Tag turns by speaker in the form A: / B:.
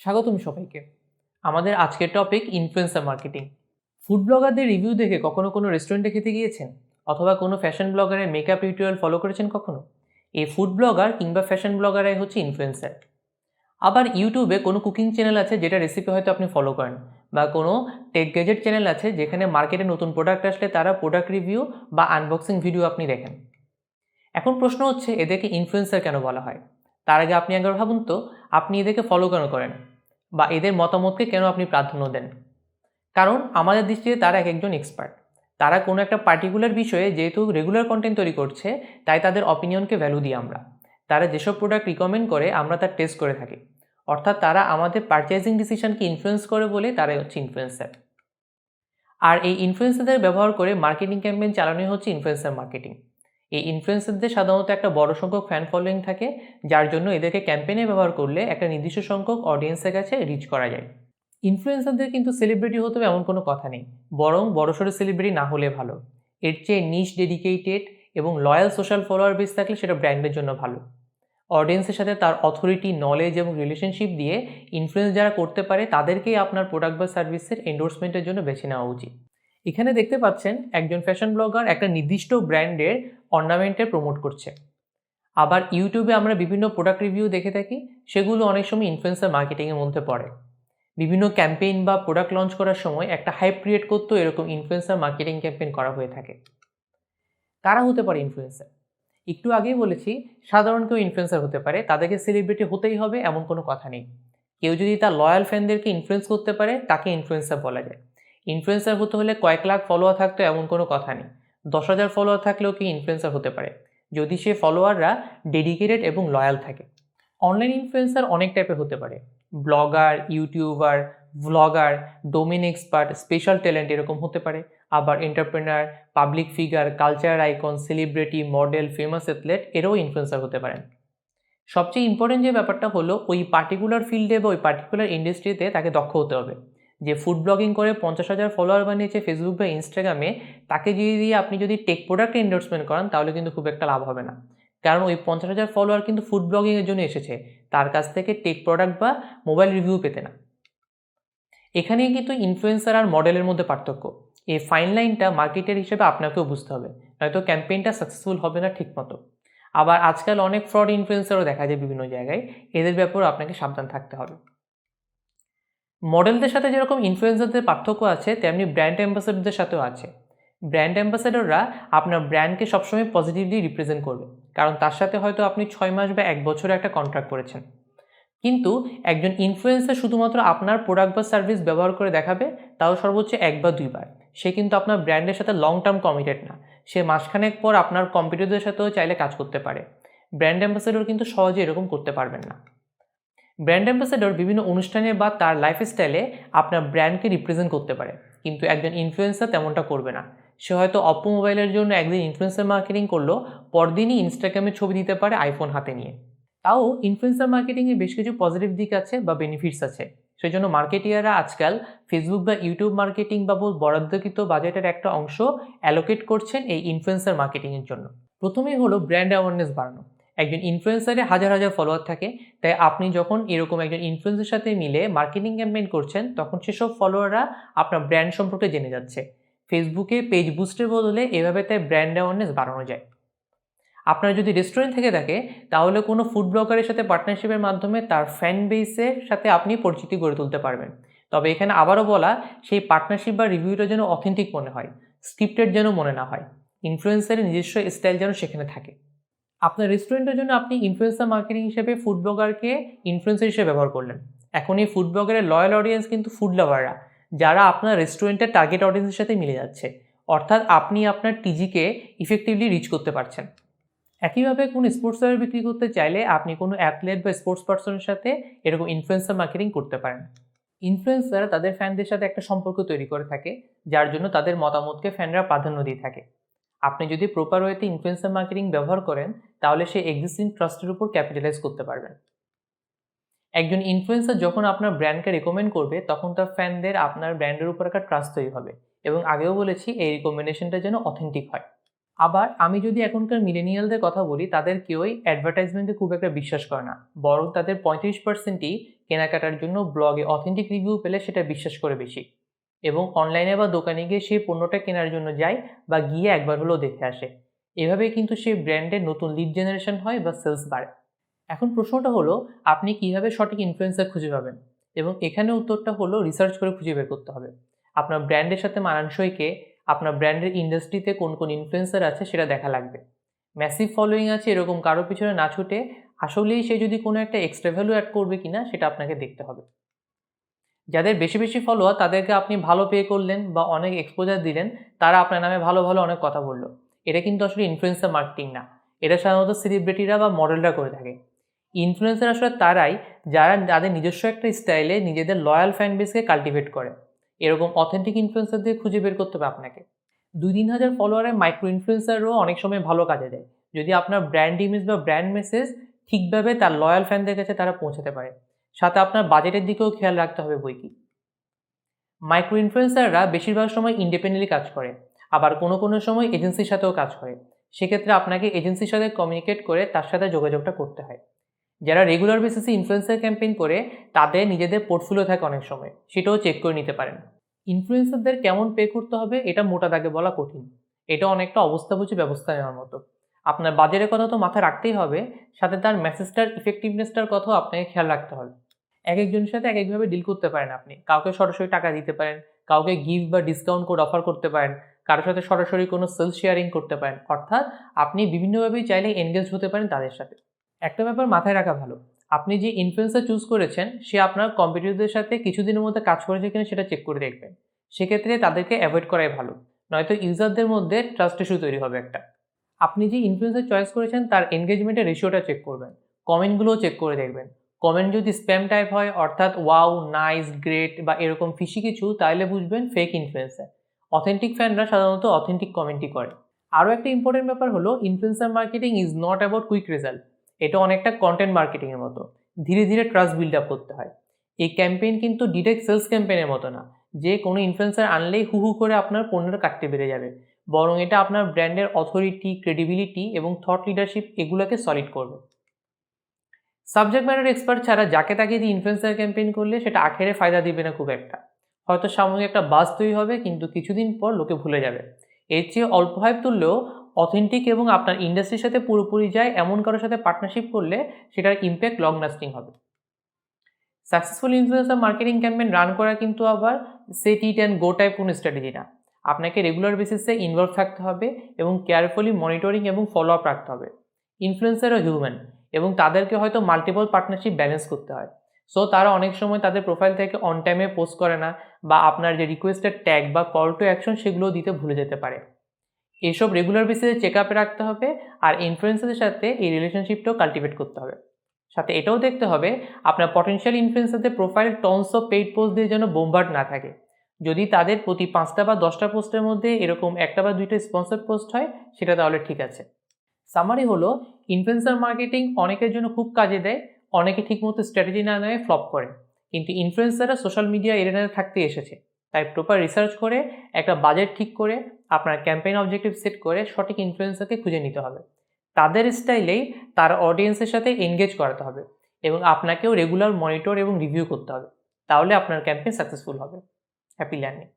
A: স্বাগতম সবাইকে। আমাদের আজকের টপিক ইনফ্লুয়েন্সার মার্কেটিং। ফুড ব্লগারদের রিভিউ দেখে কখনো কোনো রেস্টুরেন্টে খেতে গিয়েছেন? অথবা কোনো ফ্যাশন ব্লগারের মেকআপ টিউটোরিয়াল ফলো করেছেন কখনো? এই ফুড ব্লগার কিংবা ফ্যাশন ব্লগারাই হচ্ছে ইনফ্লুয়েন্সার। আবার ইউটিউবে কোনো কুকিং চ্যানেল আছে যেটা রেসিপি হয়তো আপনি ফলো করেন, বা কোনো টেক গ্যাজেট চ্যানেল আছে যেখানে মার্কেটে নতুন প্রোডাক্ট আসলে তারা প্রোডাক্ট রিভিউ বা আনবক্সিং ভিডিও আপনি দেখেন। এখন প্রশ্ন হচ্ছে, এদেরকে ইনফ্লুয়েন্সার কেন বলা হয়? তার আগে আপনি একবার ভাবুন তো, আপনি এদেরকে ফলো কেন করেন, বা এদের মতামতকে কেন আপনি প্রাধান্য দেন? কারণ আমাদের দৃষ্টিতে তারা এক একজন এক্সপার্ট। তারা কোনো একটা পার্টিকুলার বিষয়ে যেহেতু রেগুলার কন্টেন্ট তৈরি করছে, তাই তাদের অপিনিয়নকে ভ্যালু দিই আমরা। তারা যেসব প্রোডাক্ট রিকমেন্ড করে আমরা তার টেস্ট করে থাকি। অর্থাৎ তারা আমাদের পারচেজিং ডিসিশনকে ইনফ্লুয়েন্স করে বলে তারাই হচ্ছে ইনফ্লুয়েন্সার। আর এই ইনফ্লুয়েন্সারদের ব্যবহার করে মার্কেটিং ক্যাম্পেইন চালানোই হচ্ছে ইনফ্লুয়েন্সার মার্কেটিং। এই ইনফ্লুয়েন্সারদের সাধারণত একটা বড় সংখ্যক ফ্যান ফলোয়িং থাকে, যার জন্য এদেরকে ক্যাম্পেইনে ব্যবহার করলে একটা নির্দিষ্ট সংখ্যক অডিয়েন্সের কাছে রিচ করা যায়। ইনফ্লুয়েন্সারদের কিন্তু সেলিব্রিটি হতে হবে এমন কোনো কথা নেই, বরং বড়সড় সেলিব্রিটি না হলে ভালো। এর চেয়ে নিশ ডেডিকেটেড এবং লয়াল সোশ্যাল ফলোয়ার বেস থাকলে সেটা ব্র্যান্ডের জন্য ভালো। অডিয়েন্সের সাথে তার অথরিটি, নলেজ এবং রিলেশনশিপ দিয়ে ইনফ্লুয়েন্স যারা করতে পারে তাদেরকেই আপনার প্রোডাক্ট বা সার্ভিসের এন্ডোর্সমেন্টের জন্য বেছে নেওয়া উচিত। এখানে দেখতে পাচ্ছেন একজন ফ্যাশন ব্লগার একটা নির্দিষ্ট ব্র্যান্ডের অর্নামেন্টের প্রমোট করছে। আবার ইউটিউবে আমরা বিভিন্ন প্রোডাক্ট রিভিউ দেখে থাকি, সেগুলো অনেক সময় ইনফ্লুয়েন্সার মার্কেটিংয়ের মধ্যে পড়ে। বিভিন্ন ক্যাম্পেইন বা প্রোডাক্ট লঞ্চ করার সময় একটা হাইপ ক্রিয়েট করতেও এরকম ইনফ্লুয়েন্সার মার্কেটিং ক্যাম্পেইন করা হয়ে থাকে। কারা হতে পারে ইনফ্লুয়েন্সার? একটু আগেই বলেছি, সাধারণ কেউ ইনফ্লুয়েন্সার হতে পারে, তাদেরকে সেলিব্রিটি হতেই হবে এমন কোনো কথা নেই। কেউ যদি তার লয়াল ফ্যানদেরকে ইনফ্লুয়েন্স করতে পারে তাকে ইনফ্লুয়েন্সার বলা যায়। ইনফ্লুয়েন্সার হতে হলে কয়েক লাখ ফলোয়ার থাকতো এমন কোনো কথা নেই। 10,000 ফলোয়ার থাকলেও কি ইনফ্লুয়েন্সার হতে পারে, যদি সে ফলোয়াররা ডেডিকেটেড এবং লয়াল থাকে। অনলাইন ইনফ্লুয়েন্সার অনেক টাইপের হতে পারে। Blogger, YouTuber, vlogger, domain expert, special talent এরকম হতে পারে। আবার entrepreneur, public figure, cultural icon, celebrity, model, famous athlete এরাও ইনফ্লুয়েন্সার হতে পারেন। সবচেয়ে ইম্পর্টেন্ট যে ব্যাপারটা হলো, ওই পার্টিকুলার ফিল্ডে বা ওই পার্টিকুলার ইন্ডাস্ট্রিতে তাকে দক্ষ হতে হবে। যে ফুড ব্লগিং করে 50,000 ফলোয়ার বানিয়েছে ফেসবুক বা ইনস্টাগ্রামে, তাকে দিয়ে আপনি যদি টেক প্রোডাক্ট এন্ডোর্সমেন্ট করান তাহলে কিন্তু খুব একটা লাভ হবে না। কারণ ওই 50,000 ফলোয়ার কিন্তু ফুড ব্লগিংয়ের জন্য এসেছে, তার কাছ থেকে টেক প্রোডাক্ট বা মোবাইল রিভিউ পেতে না। এখানেই কিন্তু ইনফ্লুয়েন্সার আর মডেলের মধ্যে পার্থক্য। এই ফাইন লাইনটা মার্কেটার হিসেবে আপনাকেও বুঝতে হবে, নয়তো ক্যাম্পেইনটা সাকসেসফুল হবে না ঠিকমতো। আবার আজকাল অনেক ফ্রড ইনফ্লুয়েন্সারও দেখা যায় বিভিন্ন জায়গায়, এদের ব্যাপারেও আপনাকে সাবধান থাকতে হবে। মডেলদের সাথে যেরকম ইনফ্লুয়েন্সারদের পার্থক্য আছে, তেমনি ব্র্যান্ড অ্যাম্বাসেডরদের সাথেও আছে। ব্র্যান্ড অ্যাম্বাসেডররা আপনার ব্র্যান্ডকে সবসময় পজিটিভলি রিপ্রেজেন্ট করবে, কারণ তার সাথে হয়তো আপনি 6 মাস বা 1 বছরে একটা কন্ট্রাক্ট করেছেন। কিন্তু একজন ইনফ্লুয়েন্সার শুধুমাত্র আপনার প্রোডাক্ট বা সার্ভিস ব্যবহার করে দেখাবে, তাও সর্বোচ্চ 1 বা 2 বার। সে কিন্তু আপনার ব্র্যান্ডের সাথে লং টার্ম কমিটেড না। সে মাসখানেক পর আপনার কম্পিটিটরদের সাথেও চাইলে কাজ করতে পারে। ব্র্যান্ড অ্যাম্বাসেডর কিন্তু সহজে এরকম করতে পারবেন না। ব্র্যান্ড অ্যাম্বাসেডর বিভিন্ন অনুষ্ঠানে বা তার লাইফস্টাইলে আপনার ব্র্যান্ডকে রিপ্রেজেন্ট করতে পারে, কিন্তু একজন ইনফ্লুয়েন্সার তেমনটা করবে না। সে হয়তো অপ্পো মোবাইলের জন্য একদিন ইনফ্লুয়েন্সার মার্কেটিং করলো, পরদিনই ইনস্টাগ্রামে ছবি দিতে পারে আইফোন হাতে নিয়ে। তাও ইনফ্লুয়েন্সার মার্কেটিংয়ে বেশ কিছু পজিটিভ দিক আছে বা বেনিফিটস আছে। সেই জন্য মার্কেটিয়াররা আজকাল ফেসবুক বা ইউটিউব মার্কেটিং বা বরাদ্দকৃত বাজেটের একটা অংশ অ্যালোকেট করছেন এই ইনফ্লুয়েন্সার মার্কেটিংয়ের জন্য। প্রথমেই হলো ব্র্যান্ড অ্যাওয়ারনেস বাড়ানো। একজন ইনফ্লুয়েন্সারে হাজার হাজার ফলোয়ার থাকে, তাই আপনি যখন এরকম একজন ইনফ্লুয়েন্সের সাথে মিলে মার্কেটিং ক্যাম্পেইন করছেন, তখন সেসব ফলোয়াররা আপনার ব্র্যান্ড সম্পর্কে জেনে যাচ্ছে। ফেসবুকে পেজ বুস্টের বদলে এভাবে তাই ব্র্যান্ড অ্যাওয়ারনেস বাড়ানো যায়। আপনার যদি রেস্টুরেন্ট থেকে থাকে, তাহলে কোনো ফুড ব্লগারের সাথে পার্টনারশিপের মাধ্যমে তার ফ্যান বেসের সাথে আপনি পরিচিতি গড়ে তুলতে পারবেন। তবে এখানে আবারও বলা, সেই পার্টনারশিপ বা রিভিউটা যেন অথেন্টিক মনে হয়, স্ক্রিপ্টেড যেন মনে না হয়। ইনফ্লুয়েন্সারের নিজস্ব স্টাইল যেন সেখানে থাকে। আপনার রেস্টুরেন্টের জন্য আপনি ইনফ্লুয়েন্সার মার্কেটিং হিসেবে ফুড ব্লগারকে ইনফ্লুয়েন্সার হিসেবে ব্যবহার করলেন। এখন এই ফুড ব্লগারের লয়াল অডিয়েন্স কিন্তু ফুড লাভাররা, যারা আপনার রেস্টুরেন্টের টার্গেট অডিয়েন্সের সাথে মিলে যাচ্ছে। অর্থাৎ আপনি আপনার টিজিকে ইফেক্টিভলি রিচ করতে পারছেন। একইভাবে কোনো স্পোর্টস ওয়্যার বিক্রি করতে চাইলে আপনি কোনো অ্যাথলেট বা স্পোর্টস পার্সনের সাথে এরকম ইনফ্লুয়েন্সার মার্কেটিং করতে পারেন। ইনফ্লুয়েন্সার তাদের ফ্যানদের সাথে একটা সম্পর্ক তৈরি করে থাকে, যার জন্য তাদের মতামতকে ফ্যানরা প্রাধান্য দিয়ে থাকে। আপনি যদি প্রপার ওয়েতে ইনফ্লুয়েন্সার মার্কেটিং ব্যবহার করেন, তাহলে সেই এক্সিস্টিং ট্রাস্টের উপর ক্যাপিটালাইজ করতে পারবেন। একজন ইনফ্লুয়েন্সার যখন আপনার ব্র্যান্ডকে রেকমেন্ড করবে, তখন তার ফ্যানদের আপনার ব্র্যান্ডের উপর একটা ট্রাস্ট তৈরি হবে, এবং আগেও বলেছি এই রিকমেন্ডেশনটা যেন অথেন্টিক হয়। আবার আমি যদি এখনকার মিলেনিয়ালদের কথা বলি, তাদের কেউই অ্যাডভার্টাইজমেন্টে খুব একটা বিশ্বাস করে না, বরং তাদের 35%ই কেনাকাটার জন্য ব্লগে অথেন্টিক রিভিউ পেলে সেটা বিশ্বাস করে বেশি, এবং অনলাইনে বা দোকানে গিয়ে সেই পণ্যটা কেনার জন্য যায় বা গিয়ে একবার হলেও দেখে আসে। এভাবেই কিন্তু সেই ব্র্যান্ডের নতুন লিড জেনারেশন হয় বা সেলস বাড়ে। এখন প্রশ্নটা হলো, আপনি কিভাবে সঠিক ইনফ্লুয়েন্সার খুঁজে পাবেন? এবং এখানে উত্তরটা হলো রিসার্চ করে খুঁজে বের করতে হবে। আপনার ব্র্যান্ডের সাথে মানানসই কে, আপনার ব্র্যান্ডের ইন্ডাস্ট্রিতে কোন কোন ইনফ্লুয়েন্সার আছে সেটা দেখা লাগবে। ম্যাসিভ ফলোয়িং আছে এরকম কারো পিছনে না ছুটে আসলেই সে যদি কোনো একটা এক্সট্রা ভ্যালু অ্যাড করবে কিনা সেটা আপনাকে দেখতে হবে। যাদের বেশি বেশি ফলোয়ার তাদেরকে আপনি ভালো পে করলেন বা অনেক এক্সপোজার দিলেন, তারা আপনার নামে ভালো ভালো অনেক কথা বললো, এটা কিন্তু আসলে ইনফ্লুয়েন্সার মার্কেটিং না। এটা সাধারণত সেলিব্রিটিরা বা মডেলরা করে থাকে। ইনফ্লুয়েন্সার আসলে তারাই যারা তাদের নিজস্ব একটা স্টাইলে নিজেদের লয়াল ফ্যান বেসকে কাল্টিভেট করে। এরকম অথেন্টিক ইনফ্লুয়েন্সারদের খুঁজে বের করতে হবে আপনাকে। 2-3 হাজার ফলোয়ারের মাইক্রো ইনফ্লুয়েন্সারও অনেক সময় ভালো কাজে দেয়, যদি আপনার ব্র্যান্ড ইমেজ বা ব্র্যান্ড মেসেজ ঠিকভাবে তার লয়াল ফ্যানদের কাছে তারা পৌঁছাতে পারে। সাথে আপনার বাজেটের দিকেও খেয়াল রাখতে হবে বই কি। মাইক্রো ইনফ্লুয়েন্সাররা বেশিরভাগ সময় ইন্ডিপেন্ডেন্টলি কাজ করে, আবার কোনো কোনো সময় এজেন্সির সাথেও কাজ করে। সেক্ষেত্রে আপনাকে এজেন্সির সাথে কমিউনিকেট করে তার সাথে যোগাযোগটা করতে হয়। যারা রেগুলার বেসিসে ইনফ্লুয়েন্সার ক্যাম্পেইন করে তাদের নিজেদের পোর্টফোলিও থাকে অনেক সময়, সেটাও চেক করে নিতে পারেন। ইনফ্লুয়েন্সারদের কেমন পে করতে হবে এটা মোটা দাগে বলা কঠিন। এটা অনেকটা অবস্থা বুঝে ব্যবস্থা নেওয়ার মতো। আপনার বাজেটের কথা তো মাথায় রাখতেই হবে, সাথে তার মেসেজটার ইফেক্টিভনেসটার কথাও আপনাকে খেয়াল রাখতে হবে। একেকজনের সাথে একেকভাবে ডিল করতে পারেন আপনি। কাউকে সরাসরি টাকা দিতে পারেন, কাউকে গিফট বা ডিসকাউন্ট কোড অফার করতে পারেন, কারো সাথে সরাসরি কোনো সেলস শেয়ারিং করতে পারেন। অর্থাৎ আপনি বিভিন্নভাবেই চাইলে এনগেজ হতে পারেন তাদের সাথে। একটা ব্যাপার মাথায় রাখা ভালো, আপনি যে ইনফ্লুয়েন্সার চুজ করেছেন সে আপনার কম্পিটিটরদের সাথে কিছুদিনের মধ্যে কাজ করেছে কিনা সেটা চেক করে দেখবেন। সেক্ষেত্রে তাদেরকে অ্যাভয়েড করাই ভালো, নয়তো ইউজারদের মধ্যে ট্রাস্ট ইস্যু তৈরি হবে একটা। আপনি যে ইনফ্লুয়েন্সার চয়েস করেছেন তার এনগেজমেন্টের রেশিওটা চেক করবেন, কমেন্টগুলোও চেক করে দেখবেন। কমেন্ট যদি স্প্যাম টাইপ হয়, অর্থাৎ ওয়াও, নাইস, গ্রেট বা এরকম ফিশি কিছু, তাহলে বুঝবেন ফেক ইনফ্লুয়েন্সার। অথেন্টিক ফ্যানরা সাধারণত অথেন্টিক কমেন্টই করে। আরও একটা ইম্পর্টেন্ট ব্যাপার হলো, influencer marketing is not about quick result. এটা অনেকটা কন্টেন্ট মার্কেটিংয়ের মতো, ধীরে ধীরে ট্রাস্ট বিল্ড আপ করতে হয়। এই ক্যাম্পেইন কিন্তু ডিরেক্ট সেলস ক্যাম্পেইনের মতো না, যে কোনো ইনফ্লুয়েন্সার আনলেই হু হু করে আপনার পণ্যের কাটতে বেড়ে যাবে। বরং এটা আপনার ব্র্যান্ডের অথরিটি, ক্রেডিবিলিটি এবং থট লিডারশিপ এগুলোকে সলিড করবে। সাবজেক্ট ম্যাটার এক্সপার্ট ছাড়া যাকে তাকে দিয়ে ইনফ্লুয়েন্সার ক্যাম্পেইন করলে সেটা আখেরে ফায়দা দিবে না খুব একটা। হয়তো সাময়িক একটা বাস তৈরি হবে, কিন্তু কিছুদিন পর লোকে ভুলে যাবে। এর চেয়ে অল্প হাইপ তুললেও অথেন্টিক এবং আপনার ইন্ডাস্ট্রির সাথে পুরোপুরি যায় এমন কারোর সাথে পার্টনারশিপ করলে সেটার ইম্প্যাক্ট লং লাস্টিং হবে। Successful influencer marketing campaign run করা কিন্তু আবার set it and go type কোনো স্ট্র্যাটেজি না। আপনাকে রেগুলার বেসিসে ইনভলভ থাকতে হবে এবং কেয়ারফুলি মনিটরিং এবং ফলো আপ রাখতে হবে। ইনফ্লুয়েন্সারও হিউম্যান এবং তাদেরকে হয়তো মাল্টিপল পার্টনারশিপ ব্যালেন্স করতে হয়। সো তারা অনেক সময় তাদের প্রোফাইল থেকে অন টাইমে পোস্ট করে না, বা আপনার যে রিকোয়েস্টেড ট্যাগ বা কল টু অ্যাকশন সেগুলো দিতে ভুলে যেতে পারে। এইসব রেগুলার বেসিসে চেক আপে রাখতে হবে, আর ইনফ্লুয়েন্সারদের সাথে এই রিলেশনশিপটাও কাল্টিভেট করতে হবে। সাথে এটাও দেখতে হবে আপনার পটেনশিয়াল ইনফ্লুয়েন্সারদের profile tons of paid post দিয়ে যেন বোমবার্ড না থাকে। যদি তাদের প্রতি 5টা বা 10টা পোস্টের মধ্যে এরকম 1টা বা 2টা স্পন্সর পোস্ট হয়, সেটা তাহলে ঠিক আছে। সামারি হলো, ইনফ্লুয়েন্সার মার্কেটিং অনেকের জন্য খুব কাজে দেয়, অনেকে ঠিকমতো স্ট্র্যাটেজি না নেয় ফ্লপ করে। কিন্তু ইনফ্লুয়েন্সাররা সোশ্যাল মিডিয়া এরিনাতে থাকতে এসেছে, তাই প্রপার রিসার্চ করে একটা বাজেট ঠিক করে আপনার ক্যাম্পেইন অবজেক্টিভ সেট করে সঠিক ইনফ্লুয়েন্সারকে খুঁজে নিতে হবে। তাদের স্টাইলেই তার অডিয়েন্সের সাথে এনগেজ করাতে হবে, এবং আপনাকেও রেগুলার মনিটর এবং রিভিউ করতে হবে। তাহলে আপনার ক্যাম্পেইন সাকসেসফুল হবে। Happy learning.